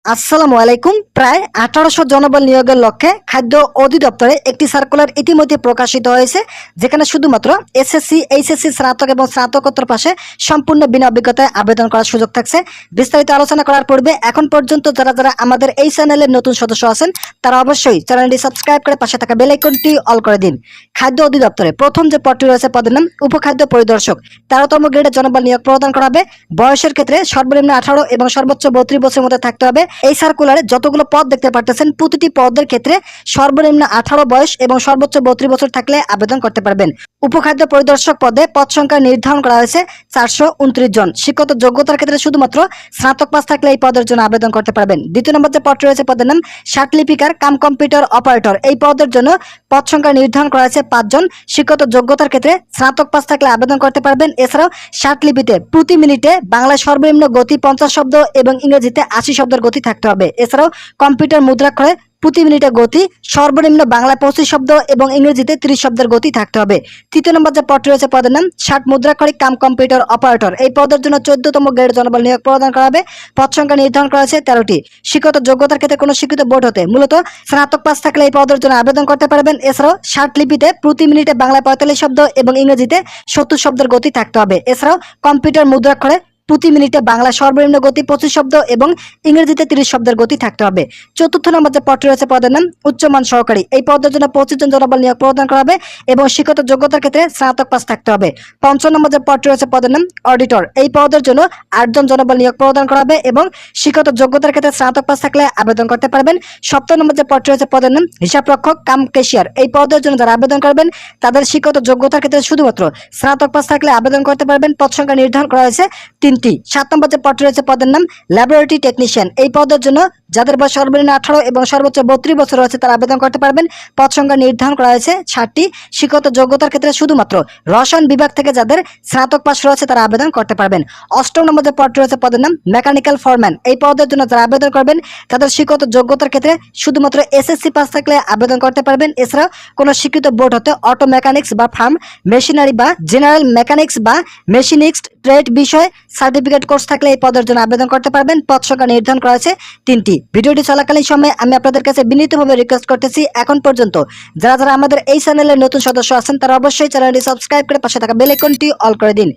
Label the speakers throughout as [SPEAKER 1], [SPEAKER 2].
[SPEAKER 1] আসসালামু আলাইকুম। প্রায় 1800 জনবল নিয়োগের লক্ষ্যে খাদ্য অধিদপ্তরে একটি সার্কুলার ইতিমধ্যে প্রকাশিত হয়েছে, যেখানে শুধুমাত্র এসএসসি, এইচএসসি, স্নাতক এবং স্নাতকোত্তর পাশে সম্পূর্ণ বিনা অভিজ্ঞতায় আবেদন করার সুযোগ থাকছে। বিস্তারিত আলোচনা করার পূর্বে এখন পর্যন্ত যারা আমাদের এই চ্যানেলের নতুন সদস্য আছেন তারা অবশ্যই চ্যানেলটি সাবস্ক্রাইব করে পাশে থাকা বেল আইকনটি অল করে দিন। খাদ্য অধিদপ্তরে প্রথম যে পদটি রয়েছে পদের নাম উপখাদ্য পরিদর্শক। 13তম গ্রেডে জনবল নিয়োগ প্রদান করা হবে। বয়সের ক্ষেত্রে সর্বনিম্ন 18 এবং সর্বোচ্চ 32 বছরের মধ্যে থাকতে হবে। এই সার্কুলারে যতগুলো পদ দেখতে পাচ্ছেন প্রতিটি পদের ক্ষেত্রে সর্বনিম্ন 18 বয়স এবং সর্বোচ্চ 32 বছর থাকলে আবেদন করতে পারবেন। উপখাদ্য পরিদর্শক পদে পদ সংখ্যা নির্ধারণ করা হয়েছে 429 জন। শিক্ষত যোগ্যতার ক্ষেত্রে শুধুমাত্র স্নাতক পাস থাকলে এই পদের জন্য আবেদন করতে পারবেন। দ্বিতীয় নম্বর যে পদটি রয়েছে পদের নাম ষাট লিপিকার কাম কম্পিউটার অপারেটর। এই পদের জন্য পদ সংখ্যা নির্ধারণ করা হয়েছে 5 জন। শিক্ষত যোগ্যতার ক্ষেত্রে স্নাতক পাস থাকলে আবেদন করতে পারবেন। এছাড়াও ষাট লিপিতে প্রতি মিনিটে বাংলায় সর্বনিম্ন গতি 50 শব্দ এবং ইংরেজিতে 80 শব্দের গতি থাকতে হবে। এছাড়াও কম্পিউটার মুদ্রাক্ষরে প্রতি মিনিটে গতি সর্বনিম্ন বাংলায় 25 শব্দ এবং ইংরেজিতে 30 শব্দের গতি থাকতে হবে। তৃতীয় নম্বর যে পদটি রয়েছে পদের নাম ষাট মুদ্রাক্ষরিক কাম কম্পিউটার অপারেটর। এই পদের জন্য 14তম গ্রেড জনবল নিয়োগ প্রদান করা হবে। পদ সংখ্যা নির্ধারণ করা হয়েছে 13টি। শিক্ষত যোগ্যতার ক্ষেত্রে কোনো শিক্ষিত বোর্ড হতে মূলত স্নাতক পাস থাকলে এই পদের জন্য আবেদন করতে পারবেন। এছাড়াও ষাট লিপিতে প্রতি মিনিটে বাংলায় 45 শব্দ এবং ইংরেজিতে 70 শব্দের গতি থাকতে হবে। এছাড়াও কম্পিউটার মুদ্রাক্ষরে প্রতি মিনিটে বাংলা সর্বনিম্ন গতি 25 শব্দ এবং ইংরেজিতে 30 শব্দের গতি থাকতে হবে। চতুর্থ নম্বর যে পদটি রয়েছে পদের নাম উচ্চমান সহকারী। এই পদের জন্য 25 জন জনবল নিয়োগ প্রদান করা হবে এবং শিক্ষত যোগ্যতার ক্ষেত্রে স্নাতক পাস থাকতে হবে। পঞ্চম নম্বর যে পদটি রয়েছে পদের নাম অডিটর। এই পদের জন্য 8 জন জনবল নিয়োগ প্রদান করা হবে এবং শিক্ষত যোগ্যতার ক্ষেত্রে স্নাতক পাস থাকলে আবেদন করতে পারবেন। সপ্তম নম্বর যে পদটি রয়েছে পদের নাম হিসাবরক্ষক কাম ক্যাশিয়ার। এই পদের জন্য যারা আবেদন করবেন তাদের শিক্ষত যোগ্যতার ক্ষেত্রে শুধুমাত্র স্নাতক পাস থাকলে আবেদন করতে পারবেন। পদ সংখ্যা নির্ধারণ করা হয়েছে 3টি। 7 নম্বর যে পদটি রয়েছে পদের নাম ল্যাবরেটরি টেকনিশিয়ান। এই পদের জন্য যাদের বয়স সর্বনিম্ন 18 এবং সর্বোচ্চ 32 বছর রয়েছে তারা আবেদন করতে পারবেন। পদ সংখ্যা নির্ধারণ করা হয়েছে 60টি। শিক্ষত যোগ্যতার ক্ষেত্রে শুধুমাত্র রসায়ন বিভাগ থেকে যাদের স্নাতক পাস রয়েছে তারা আবেদন করতে পারবেন। অষ্টম নম্বর যে পদটি রয়েছে পদের নাম মেকানিক্যাল ফরম্যান। এই পদের জন্য যারা আবেদন করবেন তাদের শিক্ষত যোগ্যতার ক্ষেত্রে শুধুমাত্র এসএসসি পাস থাকলে আবেদন করতে পারবেন। এছাড়াও কোনো শিক্ষিত বোর্ড হতে অটো মেকানিক্স বা ফার্ম মেশিনারি বা জেনারেল মেকানিক্স বা মেশিনিক্স ট্রেড বিষয়ে সার্টিফিকেট কোর্স থাকলে এই পদের জন্য আবেদন করতে পারবেন। পদ সংখ্যা নির্ধারণ করা হয়েছে 3টি। ভিডিওটি চলাকালীন সময়ে আমি আপনাদের কাছে বিনীতভাবে রিকোয়েস্ট করতেছি এখন পর্যন্ত যারা আমাদের এই চ্যানেলের নতুন সদস্য আছেন তারা অবশ্যই চ্যানেলটি সাবস্ক্রাইব করে পাশে থাকা বেল আইকনটি অল করে দিন।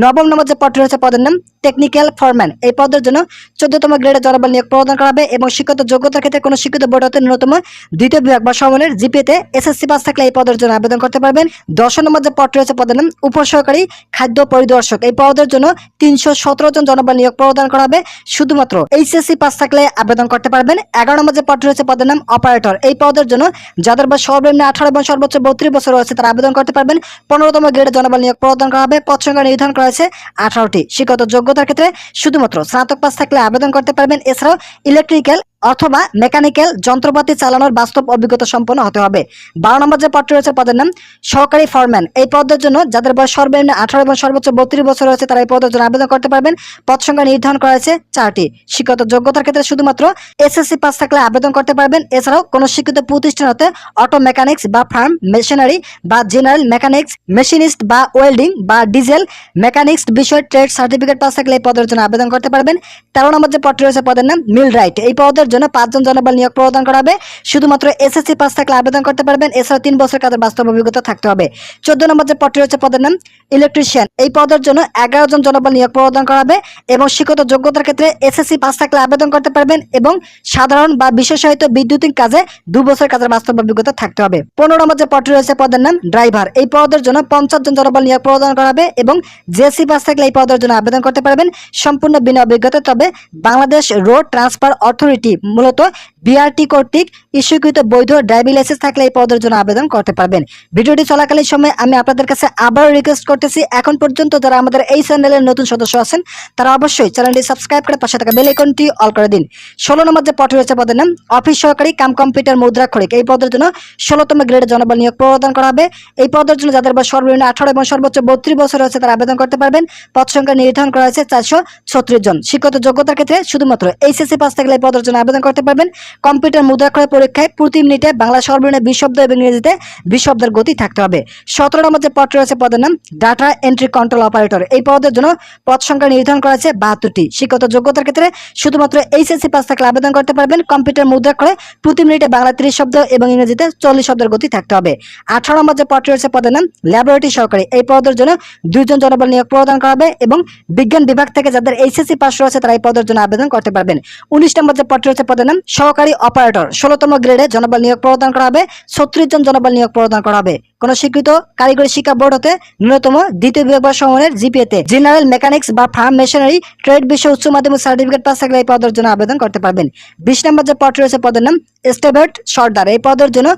[SPEAKER 1] নবম নম্বর যে পদটি রয়েছে পদের নাম টেকনিক্যাল ফরম্যান। এই পদের জন্য 14তম গ্রেডে জনবল নিয়োগ প্রদান করা হবে এবং শিক্ষত যোগ্যতার ক্ষেত্রে কোনো শিক্ষিত বোর্ড হতে ন্যূনতম দ্বিতীয় বিভাগ বা সমমানের জিপিএতে এসএসসি পাস থাকলে এই পদের জন্য আবেদন করতে পারবেন। 10 নম্বর যে পদটি রয়েছে পদের নাম উপসহকারী খাদ্য পরিদর্শক। এই পদের জন্য 317 জন জনবল নিয়োগ প্রদান করা হবে। শুধুমাত্র এইচএসসি পাস থাকলে আবেদন করতে পারবেন। 11 নম্বর যে পদটি রয়েছে পদের নাম অপারেটর। এই পদের জন্য যাদের বয়স সর্বনিম্ন 18 এবং সর্বোচ্চ 32 বছর রয়েছে তারা আবেদন করতে পারবেন। 15তম গ্রেডে জনবল নিয়োগ প্রদান করা হবে। পদ সংখ্যা নির্ধারণ করা হয়েছে 18টি। শিক্ষত যোগ্যতার ক্ষেত্রে শুধুমাত্র স্নাতক পাস থাকলে আবেদন করতে পারবেন। এছাড়াও ইলেকট্রিক্যাল অথবা মেকানিক্যাল যন্ত্রপাতি চালানোর বাস্তব অভিজ্ঞতা সম্পন্ন হতে হবে। 12 নম্বর যে পদটি রয়েছে পদের নাম সহকারী ফরম্যান। এই পদের জন্য যাদের বয়স সর্বনিম্ন 18 এবং সর্বোচ্চ 32 বছর রয়েছে তারা এই পদের জন্য আবেদন করতে পারবেন। পদ সংখ্যা নির্ধারণ করা হয়েছে 4টি। শিক্ষত যোগ্যতার ক্ষেত্রে শুধুমাত্র এসএসসি পাস থাকলে আবেদন করতে পারবেন। এছাড়াও কোনো শিক্ষিত প্রতিষ্ঠান হতে অটো মেকানিক্স বা ফার্ম মেশিনারি বা জেনারেল মেকানিক্স মেশিনিস্ট বা ওয়েল্ডিং বা ডিজেল মেকানিক্স বিষয় ট্রেড সার্টিফিকেট পাস থাকলে এই পদের জন্য আবেদন করতে পারবেন। 13 নম্বর যে পদটি রয়েছে পদের নাম মিল রাইট। এই পদের জন্য 5 জন জনবল নিয়োগ প্রদান করা হবে। শুধুমাত্র এসএসসি পাস থাকলে আবেদন করতে পারবেন। এছাড়াও 3 বছর কাজের বাস্তব অভিজ্ঞতা থাকতে হবে। 14 নম্বর যে পদটি রয়েছে পদের নাম ইলেকট্রিশিয়ান। এই পদের জন্য 11 জন জনবল নিয়োগ প্রদান করা হবে এবং শিক্ষত যোগ্যতার ক্ষেত্রে এসএসসি পাস থাকলে আবেদন করতে পারবেন এবং সাধারণ বা বিশেষায়িত বৈদ্যুতিক কাজে 2 বছর কাজের বাস্তব অভিজ্ঞতা থাকতে হবে। 15 নম্বর যে পদটি রয়েছে পদের নাম ড্রাইভার। এই পদের জন্য 50 জন জনবল নিয়োগ প্রদান করা হবে এবং জেসি পাস থাকলে এই পদের জন্য আবেদন করতে পারবেন সম্পূর্ণ বিনা অভিজ্ঞতা। তবে বাংলাদেশ রোড ট্রান্সফার অথরিটি মূলত বিআরটি কর্তৃক ইস্যুকৃত বৈধ ড্রাইভিং লাইসেন্স থাকলে এই পদের জন্য আবেদন করতে পারবেন। ভিডিওটি চলাকালীন সময় আমি আপনাদের কাছে আবার রিকোয়েস্ট করতেছি এখন পর্যন্ত যারা আমাদের এই চ্যানেলের নতুন সদস্য আছেন তারা অবশ্যই চ্যানেলটি সাবস্ক্রাইব করে পাশে থাকা বেল আইকনটি অল করে দিন। 16 নম্বর যে পদটি রয়েছে পদের নাম অফিস সহকারী কাম কম্পিউটার মুদ্রাক্ষরিক। এই পদের জন্য 16তম গ্রেডে জনবল নিয়োগ প্রদান করা হবে। এই পদের জন্য যাদের বয়স সর্বনিম্ন 18 এবং সর্বোচ্চ 32 বছর রয়েছে তারা আবেদন করতে পারবেন। পদ সংখ্যা নির্ধারণ করা হয়েছে 436 জন। শিক্ষত যোগ্যতার ক্ষেত্রে শুধুমাত্র এইচএসসি পাস থাকলে এই পদের জন্য আবেদন করতে পারবেন। কম্পিউটার মুদ্রাক্ষরের পরীক্ষায় প্রতি মিনিটে বাংলা সর্বনিম্ন 20 শব্দ এবং ইংরেজিতে 20 শব্দের গতি থাকতে হবে। 17 নম্বর যে পদটি রয়েছে পদের নাম ডাটা এন্ট্রি কন্ট্রোল অপারেটর। এই পদের জন্য পদ সংখ্যা নির্ধারণ করা আছে 72টি। শিক্ষাগত যোগ্যতার ক্ষেত্রে শুধুমাত্র এইচএসসি পাস থাকলে আবেদন করতে পারবেন। কম্পিউটার মুদ্রাক্ষরে প্রতি মিনিটে বাংলা 30 শব্দ এবং ইংরেজিতে 40 শব্দের গতি থাকতে হবে। 18 নম্বর যে পদটি রয়েছে পদের নাম ল্যাবরেটরি সহকারী। এই পদের জন্য 2 জন জনবল নিয়োগ প্রদান করা হবে এবং বিজ্ঞান বিভাগ থেকে যাদের এইচএসসি পাস রয়েছে তারা এই পদের জন্য আবেদন করতে পারবেন। 19 নম্বর যে পদটি রয়েছে পদের নাম সহকারী অপারেটর। 16তম গ্রেডে জনবল নিয়োগ প্রদান করা হবে। 36 জন জনবল নিয়োগ প্রদান করা হবে। কোন স্বীকৃত কারিগরি শিক্ষা বোর্ড হতে ন্যূনতম দ্বিতীয় বিভাগ বা সমমানের জিপিএতে জেনারেল মেকানিক্স বা ফার্ম মেশিনারি ট্রেড বিষয়ে উচ্চ মাধ্যমিক সার্টিফিকেট পাস থাকলে এই পদের জন্য আবেদন করতে পারবেন। 20 নম্বর যে পদটি রয়েছে পদের নাম স্টেভেট সর্দার। এই পদের জন্য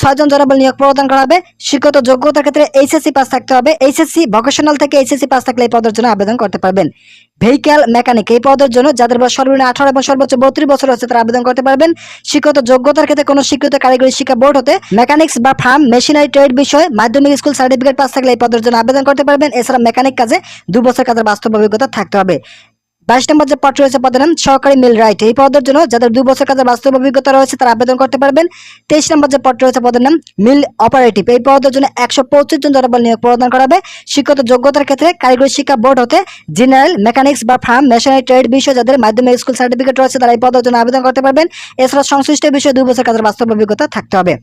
[SPEAKER 1] 6 জন জনবল নিয়োগ প্রদান করা হবে। শিক্ষাগত যোগ্যতার ক্ষেত্রে এইচএসসি পাস থাকতে হবে। এইচএসসি ভোকেশনাল থেকে এইচএসসি পাস থাকলে এই পদের জন্য আবেদন করতে পারবেন। ভেহিক্যাল মেকানিক এই পদের জন্য যাদের বয়স সর্বনিম্ন 18 এবং সর্বোচ্চ 32 বছর আছে তারা আবেদন করতে পারবেন। শিক্ষাগত যোগ্যতার ক্ষেত্রে কোন স্বীকৃত কারিগরি শিক্ষা বোর্ড হতে মেকানিক্স বা ফার্ম মেশিনারি ট্রেড বিষয়ে মাধ্যমিক স্কুল সার্টিফিকেট পাস থাকলে এই পদের জন্য আবেদন করতে পারবেন। এছাড়া মেকানিক কাজে 2 বছর কাজের বাস্তব অভিজ্ঞতা থাকতে হবে। 22 নম্বর যে পদ রয়েছে পদের নাম সহকারী মিল রাইট। এই পদের জন্য যাদের 2 বছর কাজের বাস্তব অভিজ্ঞতা রয়েছে তারা আবেদন করতে পারবেন। 23 নম্বর যে পদ রয়েছে পদের নাম মিল অপারেটিভ। এই পদের জন্য 125 জন জনবল নিয়োগ প্রদান করা হবে। শিক্ষাগত যোগ্যতার ক্ষেত্রে কারিগরি শিক্ষা বোর্ড হতে জেনারেল মেকানিক্স বা ফার্ম মেশিনারি ট্রেড বিষয়ে যাদের মাধ্যমিক স্কুল সার্টিফিকেট রয়েছে তারা এই পদের জন্য আবেদন করতে পারবেন। এছাড়া সংশ্লিষ্ট বিষয়ে 2 বছর কাজের বাস্তব অভিজ্ঞতা থাকতে হবে।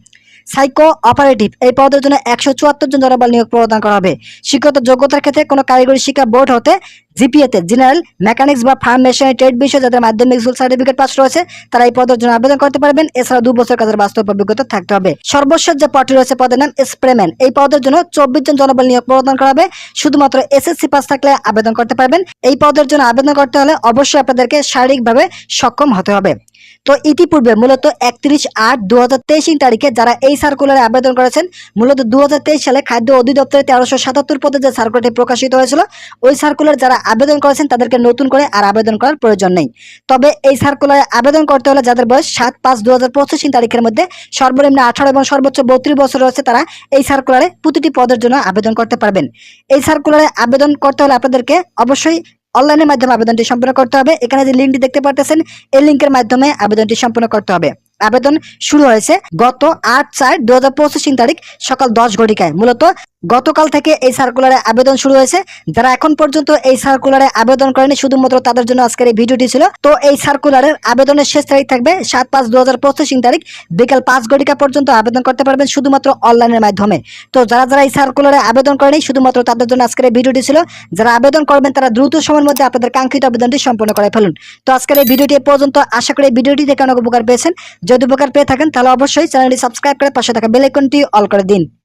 [SPEAKER 1] সাইকো অপারেটিভ এই পদের জন্য 174 জন জনবল নিয়োগ প্রদান করা হবে। শিক্ষাগত যোগ্যতার ক্ষেত্রে কোনো কারিগরি শিক্ষা বোর্ড হতে জিপিএতে জেনারেল মেকানিক্স বা ফার্ম মেশিনারি ট্রেড বিষয়ে যাদের মাধ্যমিক স্কুল সার্টিফিকেট পাস রয়েছে তারা এই পদের জন্য আবেদন করতে পারবেন। এছাড়া 2 বছর কাজের বাস্তব অভিজ্ঞতা থাকতে হবে। সর্বশেষ যে পদটি রয়েছে পদের নাম স্প্রেম্যান। এই পদের জন্য 24 জন জনবল নিয়োগ প্রদান করা হবে। শুধুমাত্র এসএসসি পাস থাকলে আবেদন করতে পারবেন। এই পদের জন্য আবেদন করতে হলে অবশ্যই আপনাদেরকে শারীরিকভাবে সক্ষম হতে হবে। তো ইতিপূর্বে মূলত 31/8/2023 তারিখে যারা এই সার্কুলারে আবেদন করেছেন মূলত 2023 সালে খাদ্য অধিদপ্তরে 1377 পদে যে সার্কুলারটি প্রকাশিত হয়েছিল ওই সার্কুলার যারা আবেদন করেছেন তাদেরকে নতুন করে আর আবেদন করার প্রয়োজন নেই। তবে এই সার্কুলারে আবেদন করতে হলে যাদের বয়স 7/5/2025 তারিখের মধ্যে সর্বনিম্ন 18 এবং সর্বোচ্চ 32 বছর রয়েছে তারা এই সার্কুলারে প্রতিটি পদের জন্য আবেদন করতে পারবেন। এই সার্কুলারে আবেদন করতে হলে আপনাদেরকে অবশ্যই অনলাইনের মাধ্যমে আবেদনটি সম্পন্ন করতে হবে। এখানে যে লিঙ্কটি দেখতে পাচ্ছেন এই লিঙ্কের মাধ্যমে আবেদনটি সম্পন্ন করতে হবে। আবেদন শুরু হয়েছে গত 8/4/2025 তারিখ সকাল 10 ঘটিকায়। মূলত গতকাল থেকে এই সার্কুলারে আবেদন শুরু হয়েছে। যারা এখন পর্যন্ত এই সার্কুলারে আবেদন করেনি শুধুমাত্র তাদের জন্য আজকের এই ভিডিওটি ছিল। তো এই সার্কুলারের আবেদনের শেষ তারিখ থাকবে 7/5/2025 তারিখ বিকেল 5 ঘটিকা পর্যন্ত আবেদন করতে পারবেন শুধুমাত্র অনলাইনের মাধ্যমে। তো যারা যারা এই সার্কুলারে আবেদন করেনি শুধুমাত্র তাদের জন্য আজকের এই ভিডিওটি ছিল। যারা আবেদন করবেন তারা দ্রুত সময়ের মধ্যে আপনাদের কাঙ্ক্ষিত আবেদনটি সম্পন্ন করে ফেলুন। তো আজকের এই ভিডিওটি পর্যন্ত। আশা করি এই ভিডিওটি থেকে অনেক উপকার পেয়েছেন। যদি উপকার পেয়ে থাকেন তাহলে অবশ্যই চ্যানেলটি সাবস্ক্রাইব করে পাশে থাকা বেল আইকনটি অল করে দিন।